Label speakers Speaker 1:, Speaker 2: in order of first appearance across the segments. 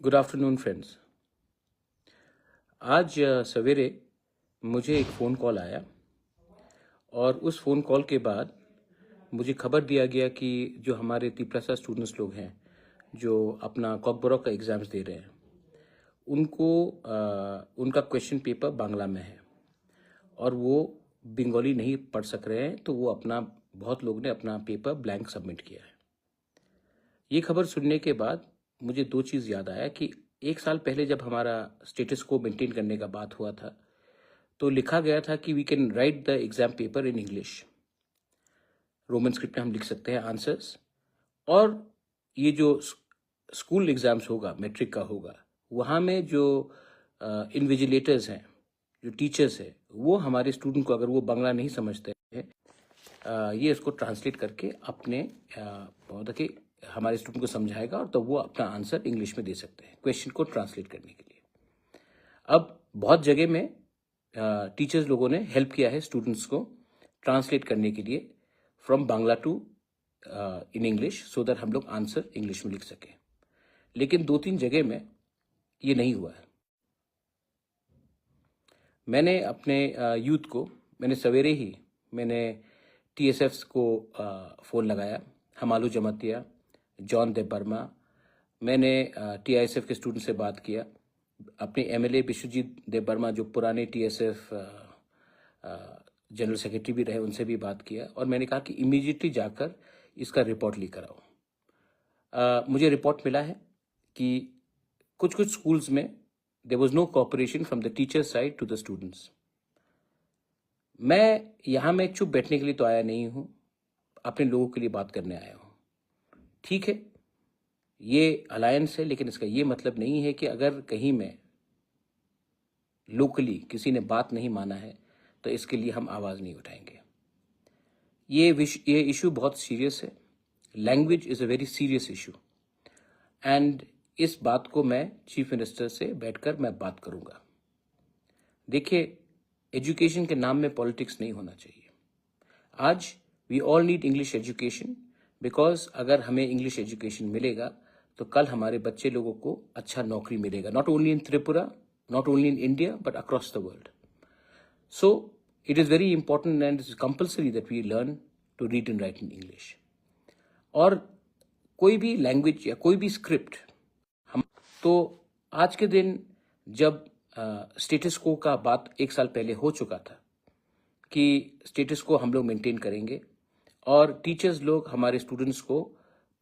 Speaker 1: Good afternoon friends. आज सवेरे मुझे एक फ़ोन कॉल आया और उस फ़ोन कॉल के बाद मुझे खबर दिया गया कि जो हमारे तिपरासा स्टूडेंट्स लोग हैं जो अपना कॉकबोरॉक का एग्ज़ाम्स दे रहे हैं उनको उनका क्वेश्चन पेपर बांग्ला में है और वो बंगाली नहीं पढ़ सक रहे हैं, तो वो बहुत लोग ने अपना पेपर ब्लैंक सबमिट किया है। ये खबर सुनने के बाद मुझे दो चीज़ याद आया कि एक साल पहले जब हमारा स्टेटस को मेंटेन करने का बात हुआ था तो लिखा गया था कि we can write the exam paper in English, Roman script में हम लिख सकते हैं आंसर्स, और ये जो स्कूल एग्ज़ाम्स होगा, मैट्रिक का होगा, वहाँ में जो इन्विजिलेटर्स हैं, जो टीचर्स हैं, वो हमारे स्टूडेंट को अगर वो बांग्ला नहीं समझते हैं ये इसको ट्रांसलेट करके अपने कि हमारे स्टूडेंट को समझाएगा और तो वो अपना आंसर इंग्लिश में दे सकते हैं क्वेश्चन को ट्रांसलेट करने के लिए। अब बहुत जगह में टीचर्स लोगों ने हेल्प किया है स्टूडेंट्स को ट्रांसलेट करने के लिए from Bangla to in English, so that हम लोग आंसर इंग्लिश में लिख सकें। लेकिन 2-3 जगह में ये नहीं हुआ है। मैंने अपने यूथ को सवेरे ही TSF को फ़ोन लगाया, हमालू जमातिया, जॉन देबबर्मा। मैंने TISF के स्टूडेंट से बात किया, अपने MLA विश्वजीत देबबर्मा जो पुराने TSF जनरल सेक्रेटरी भी रहे, उनसे भी बात किया और मैंने कहा कि इमीडिएटली जाकर इसका रिपोर्ट लेकर आओ। मुझे रिपोर्ट मिला है कि कुछ स्कूल्स में there was no cooperation from the teacher side to the students. मैं यहाँ में चुप बैठने के लिए तो आया नहीं हूँ, अपने लोगों के लिए बात करने आया हूँ। ठीक है, ये अलायंस है, लेकिन इसका ये मतलब नहीं है कि अगर कहीं में लोकली किसी ने बात नहीं माना है तो इसके लिए हम आवाज़ नहीं उठाएंगे। ये इशू बहुत सीरियस है। Language is a very serious issue and इस बात को मैं चीफ मिनिस्टर से बैठकर मैं बात करूँगा। देखिए, एजुकेशन के नाम में पॉलिटिक्स नहीं होना चाहिए। आज we all need English education, because अगर हमें इंग्लिश एजुकेशन मिलेगा तो कल हमारे बच्चे लोगों को अच्छा नौकरी मिलेगा, not only in Tripura, not only in India, but across the world. So it is very important and it is compulsory that we learn to read and write in English. और कोई भी लैंग्वेज या कोई भी स्क्रिप्ट तो आज के दिन जब स्टेटस को का बात एक साल पहले हो चुका था कि स्टेटस को हम लोग मेंटेन करेंगे और टीचर्स लोग हमारे स्टूडेंट्स को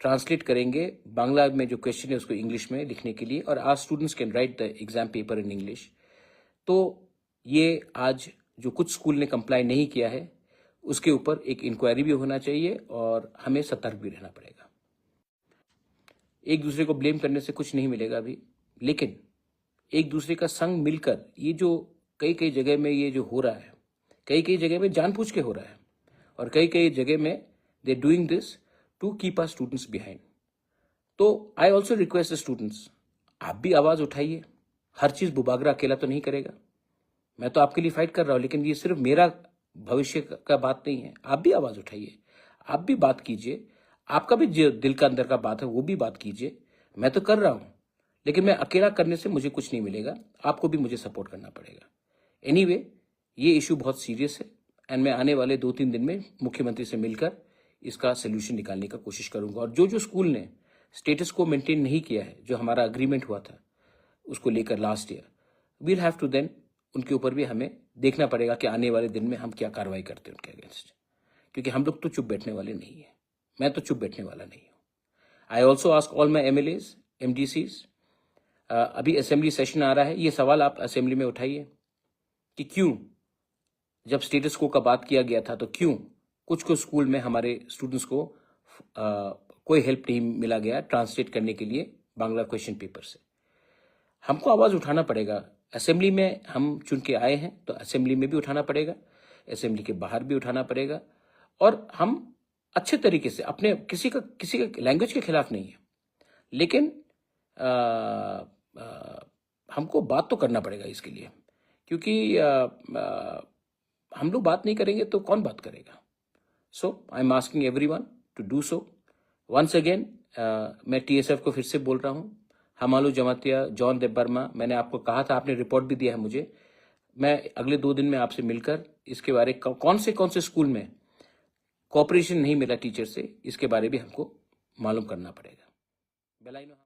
Speaker 1: ट्रांसलेट करेंगे बांग्ला में जो क्वेश्चन है उसको इंग्लिश में लिखने के लिए, और आज students can write the exam paper in English. तो ये आज जो कुछ स्कूल ने कंप्लाई नहीं किया है उसके ऊपर एक इंक्वायरी भी होना चाहिए और हमें सतर्क भी रहना पड़ेगा। एक दूसरे को ब्लेम करने से कुछ नहीं मिलेगा अभी, लेकिन एक दूसरे का संग मिलकर ये जो कई जगह में ये जो हो रहा है, कई जगह में जानबूझ के हो रहा है और कई जगह में they doing this to keep our students behind. तो I also request the students, आप भी आवाज़ उठाइए। हर चीज़ बुबागरा अकेला तो नहीं करेगा। मैं तो आपके लिए फाइट कर रहा हूँ, लेकिन ये सिर्फ मेरा भविष्य का बात नहीं है। आप भी आवाज़ उठाइए, आप भी बात कीजिए, आपका भी जो दिल का अंदर का बात है वो भी बात कीजिए। मैं तो कर रहा हूँ, लेकिन मैं अकेला करने से मुझे कुछ नहीं मिलेगा, आपको भी मुझे सपोर्ट करना पड़ेगा। एनीवे, ये इशू बहुत सीरियस है एंड मैं आने वाले 2-3 दिन में मुख्यमंत्री से मिलकर इसका सोल्यूशन निकालने का कोशिश करूंगा। और जो स्कूल ने स्टेटस को मेंटेन नहीं किया है, जो हमारा अग्रीमेंट हुआ था उसको लेकर last year, we'll have to then उनके ऊपर भी हमें देखना पड़ेगा कि आने वाले दिन में हम क्या कार्रवाई करते हैं उनके अगेंस्ट, क्योंकि हम लोग तो चुप बैठने वाले नहीं है। मैं तो चुप बैठने वाला नहीं हूँ। I also ask all my MLAs, MDCs, अभी असेंबली सेशन आ रहा है, ये सवाल आप असेंबली में उठाइए कि क्यों जब स्टेटस को का बात किया गया था तो क्यों कुछ स्कूल में हमारे स्टूडेंट्स को कोई हेल्प नहीं मिला गया ट्रांसलेट करने के लिए बांग्ला क्वेश्चन पेपर से। हमको आवाज़ उठाना पड़ेगा। असेंबली में हम चुन के आए हैं तो असेंबली में भी उठाना पड़ेगा, असेंबली के बाहर भी उठाना पड़ेगा। और हम अच्छे तरीके से अपने किसी का लैंग्वेज के खिलाफ नहीं है, लेकिन हमको बात तो करना पड़ेगा इसके लिए, क्योंकि हम लोग बात नहीं करेंगे तो कौन बात करेगा। So I am asking everyone to do so. Once again मैं TSF को फिर से बोल रहा हूँ, हमालू जमातिया, जॉन देबबर्मा, मैंने आपको कहा था, आपने रिपोर्ट भी दिया है मुझे। मैं अगले 2 दिन में आपसे मिलकर इसके बारे कौन से स्कूल में कोऑपरेशन नहीं मिला टीचर से, इसके बारे भी हमको मालूम करना पड़ेगा।